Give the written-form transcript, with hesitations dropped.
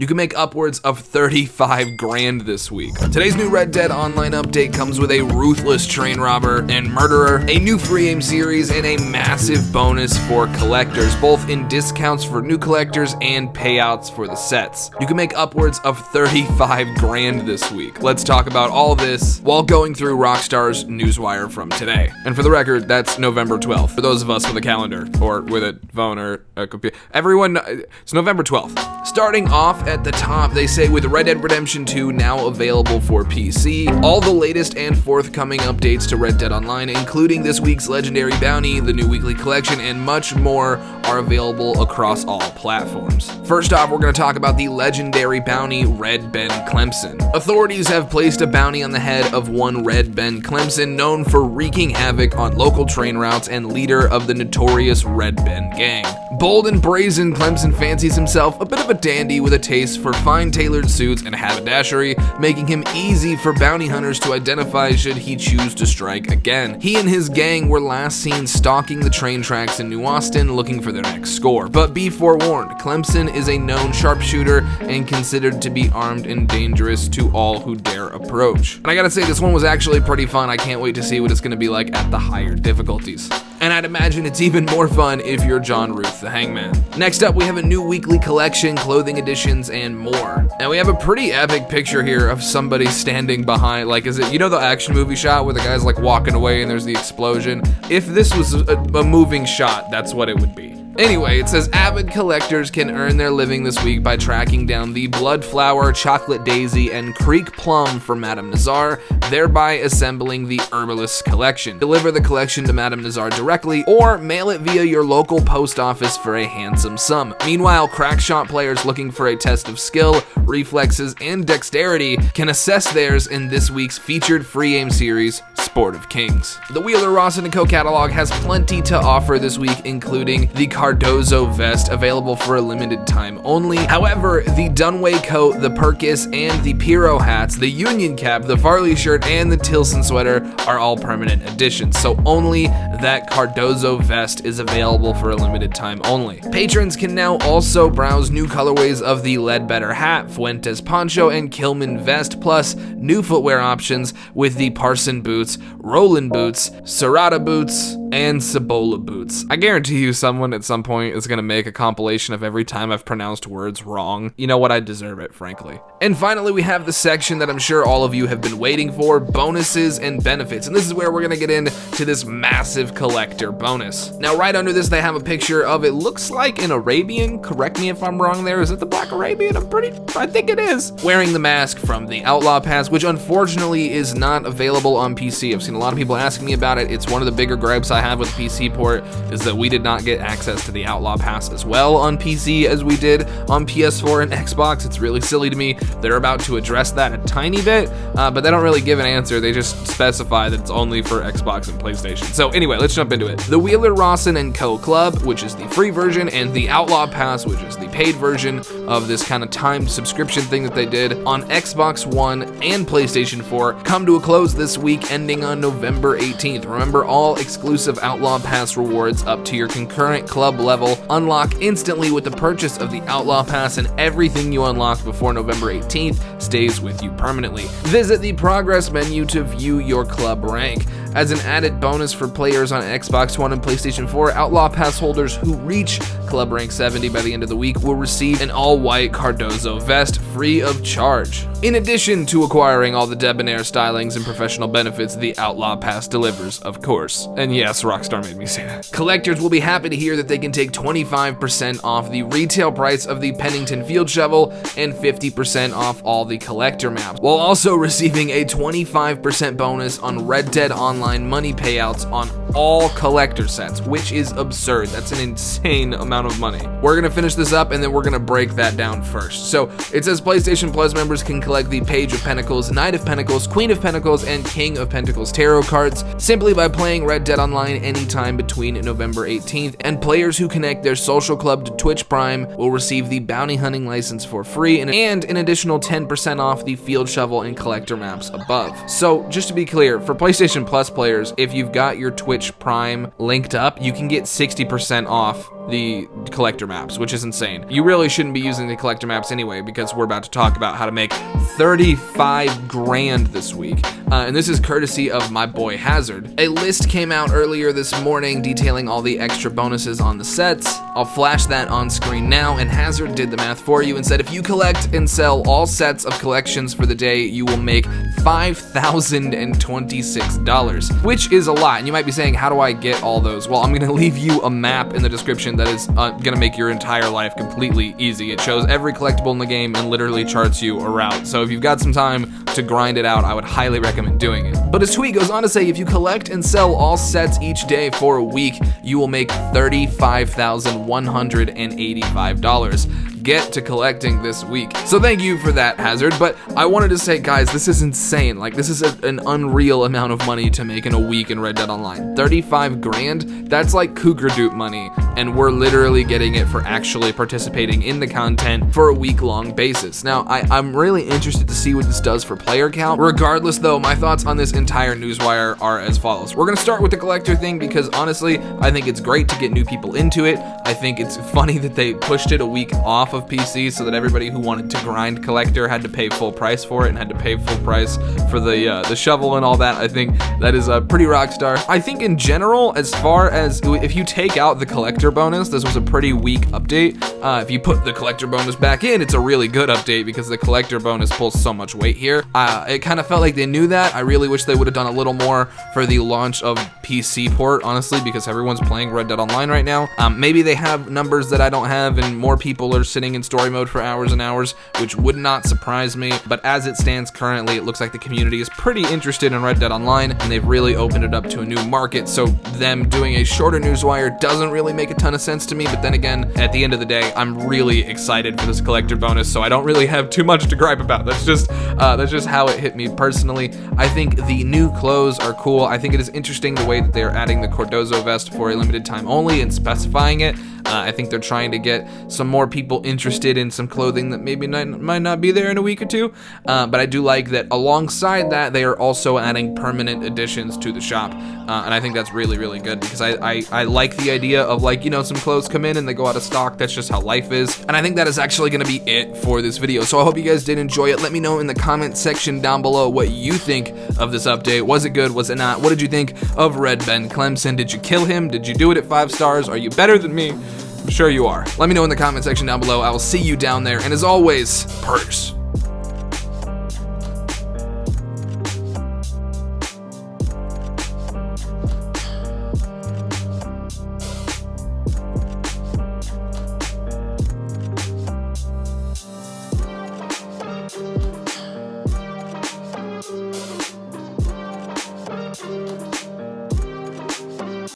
You can make upwards of 35 grand this week. Today's new Red Dead Online update comes with a ruthless train robber and murderer, a new free aim series, and a massive bonus for collectors, both in discounts for new collectors and payouts for the sets. You can make upwards of 35 grand this week. Let's talk about all this while going through Rockstar's newswire from today. And for the record, that's November 12th. For those of us with a calendar, or with a phone or a computer, it's November 12th. Starting off at the top, they say with Red Dead Redemption 2 now available for PC, all the latest and forthcoming updates to Red Dead Online, including this week's Legendary Bounty, the new weekly collection, and much more are available across all platforms. First off, we're going to talk about the Legendary Bounty Red Ben Clemson. Authorities have placed a bounty on the head of one Red Ben Clemson, known for wreaking havoc on local train routes and leader of the notorious Red Ben gang. Bold and brazen, Clemson fancies himself a bit of a dandy with a taste for fine tailored suits and haberdashery, making him easy for bounty hunters to identify should he choose to strike again. He and his gang were last seen stalking the train tracks in New Austin looking for their next score. But be forewarned, Clemson is a known sharpshooter and considered to be armed and dangerous to all who dare approach. And I gotta say, this one was actually pretty fun. I can't wait to see what it's gonna be like at the higher difficulties. And I'd imagine it's even more fun if you're John Ruth the Hangman. Next up, we have a new weekly collection, clothing editions, and more. And we have a pretty epic picture here of somebody standing behind, like, is it, you know the action movie shot where the guy's like walking away and there's the explosion? If this was a moving shot, that's what it would be. Anyway, it says avid collectors can earn their living this week by tracking down the Bloodflower, Chocolate Daisy, and Creek Plum for Madame Nazar, thereby assembling the Herbalist collection. Deliver the collection to Madame Nazar directly, or mail it via your local post office for a handsome sum. Meanwhile, crackshot players looking for a test of skill, reflexes, and dexterity can assess theirs in this week's featured free aim series, Sport of Kings. The Wheeler, Rawson & Co. catalog has plenty to offer this week, including the Cardozo vest, available for a limited time only. However, the Dunway coat, the Perkis, and the Piro hats, the Union cap, the Farley shirt, and the Tilson sweater are all permanent additions, so only that Cardozo vest is available for a limited time only. Patrons can now also browse new colorways of the Ledbetter hat, Fuentes poncho, and Kilman vest, plus new footwear options with the Parson boots, Roland boots, Serrata boots, and Cibola boots. I guarantee you someone at some point is gonna make a compilation of every time I've pronounced words wrong. You know what? I deserve it, frankly. And finally, we have the section that I'm sure all of you have been waiting for, bonuses and benefits. And this is where we're gonna get into this massive collector bonus. Now, right under this, they have a picture of, it looks like an Arabian. Correct me if I'm wrong there. Is it the Black Arabian? I think it is. Wearing the mask from the Outlaw Pass, which unfortunately is not available on PC. I've seen a lot of people asking me about it. It's one of the bigger gripes I have with the PC port is that we did not get access to the Outlaw Pass as well on PC as we did on PS4 and Xbox. It's really silly to me. They're about to address that a tiny bit, but they don't really give an answer. They just specify that it's only for Xbox and PlayStation. So anyway, let's jump into it. The Wheeler, Rawson & Co. Club, which is the free version, and the Outlaw Pass, which is the paid version of this kind of timed subscription thing that they did on Xbox One and PlayStation 4, come to a close this week, ending on November 18th. Remember, all exclusive Outlaw Pass rewards up to your concurrent club level unlock instantly with the purchase of the Outlaw Pass, and everything you unlock before November 18th stays with you permanently. Visit the progress menu to view your club rank. As an added bonus for players on Xbox One and PlayStation 4, Outlaw Pass holders who reach Club Rank 70 by the end of the week will receive an all-white Cardozo vest free of charge. In addition to acquiring all the debonair stylings and professional benefits the Outlaw Pass delivers, of course. And yes, Rockstar made me say that. Collectors will be happy to hear that they can take 25% off the retail price of the Pennington Field Shovel and 50% off all the collector maps, while also receiving a 25% bonus on Red Dead Online money payouts on all collector sets, which is absurd. That's an insane amount of money. We're gonna finish this up and then we're gonna break that down first. So it says PlayStation Plus members can collect the Page of Pentacles, Knight of Pentacles, Queen of Pentacles, and King of Pentacles tarot cards simply by playing Red Dead Online anytime between November 18th, and players who connect their social club to Twitch Prime will receive the bounty hunting license for free and an additional 10% off the field shovel and collector maps above. So just to be clear, for PlayStation Plus players, if you've got your Twitch Prime linked up, you can get 60% off the collector maps, which is insane. You really shouldn't be using the collector maps anyway, because we're about to talk about how to make 35 grand this week. And this is courtesy of my boy Hazard. A list came out earlier this morning detailing all the extra bonuses on the sets. I'll flash that on screen now, and Hazard did the math for you and said if you collect and sell all sets of collections for the day, you will make $5,026, which is a lot. And you might be saying, how do I get all those? Well, I'm gonna leave you a map in the description that is gonna make your entire life completely easy. It shows every collectible in the game and literally charts you a route. So if you've got some time to grind it out, I would highly recommend doing it. But his tweet goes on to say, if you collect and sell all sets each day for a week, you will make $35,185. Get to collecting this week. So thank you for that, Hazard. But I wanted to say, guys, this is insane. Like, this is an unreal amount of money to make in a week in Red Dead Online. 35 grand? That's like Cougar Dupe money, and we're literally getting it for actually participating in the content for a week-long basis. Now, I'm really interested to see what this does for player count. Regardless, though, my thoughts on this entire newswire are as follows. We're gonna start with the collector thing because, honestly, I think it's great to get new people into it. I think it's funny that they pushed it a week off of PC so that everybody who wanted to grind collector had to pay full price for it and had to pay full price for the shovel and all that. I think that is a pretty rock star. I think in general, as far as if you take out the collector bonus, this was a pretty weak update. If you put the collector bonus back in, it's a really good update because the collector bonus pulls so much weight here. It kind of felt like they knew that. I really wish they would have done a little more for the launch of PC port, honestly, because everyone's playing Red Dead Online right now. Maybe they have numbers that I don't have and more people are sitting in story mode for hours and hours, which would not surprise me. But as it stands currently, it looks like the community is pretty interested in Red Dead Online, and they've really opened it up to a new market. So them doing a shorter newswire doesn't really make a ton of sense to me. But then again, at the end of the day, I'm really excited for this collector bonus, so I don't really have too much to gripe about. That's just how it hit me personally. I think the new clothes are cool. I think it is interesting the way that they're adding the Cardozo vest for a limited time only and specifying it. I think they're trying to get some more people interested in some clothing that maybe might not be there in a week or two. But I do like that alongside that, they are also adding permanent additions to the shop. And I think that's really, really good because I like the idea of, like, you know, some clothes come in and they go out of stock. That's just how life is. And I think that is actually going to be it for this video. So I hope you guys did enjoy it. Let me know in the comment section down below what you think of this update. Was it good? Was it not? What did you think of Red Ben Clemson? Did you kill him? Did you do it at 5 stars? Are you better than me? I'm sure you are. Let me know in the comment section down below. I will see you down there. And as always, purse.